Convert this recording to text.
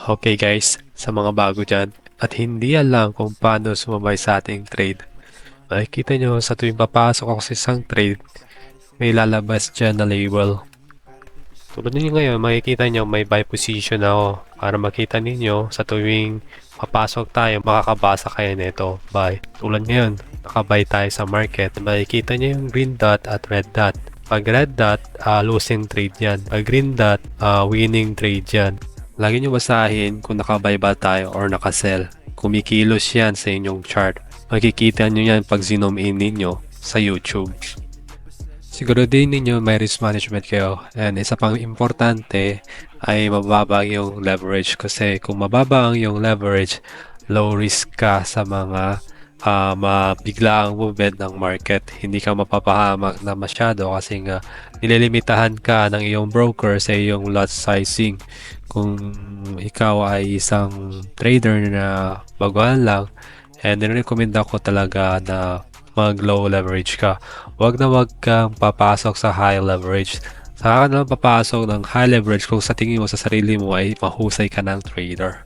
Okay guys, sa mga bago dyan at hindi alam kung paano sumabay sa ating trade, makikita nyo sa tuwing papasok ako sa isang trade, may lalabas dyan na label. Tulad ninyo ngayon, makikita nyo may buy position ako para makita ninyo sa tuwing papasok tayo, makakabasa kayo nito, buy. Tulad ngayon, nakabuy tayo sa market, makikita nyo yung green dot at red dot. Pag red dot, losing trade yan. Pag green dot, winning trade yan. Lagi nyo basahin kung nakabuy ba tayo or nakasell. Kumikilos yan sa inyong chart. Makikita nyo yan pag zoom in ninyo sa YouTube. Siguraduhin ninyo may risk management kayo. And isa pang importante ay mababa yung leverage. Kasi kung mababa ang yung leverage, low risk ka sa mga mabiglaang movement ng market. Hindi ka mapapahamak na masyado kasi nga nililimitahan ka ng iyong broker sa iyong lot sizing. Kung ikaw ay isang trader na baguhan lang, and nirecommend ako talaga na mag low leverage ka. Huwag na huwag kang papasok sa high leverage. Saka ka naman papasok ng high leverage kung sa tingin mo sa sarili mo ay mahusay ka ng trader.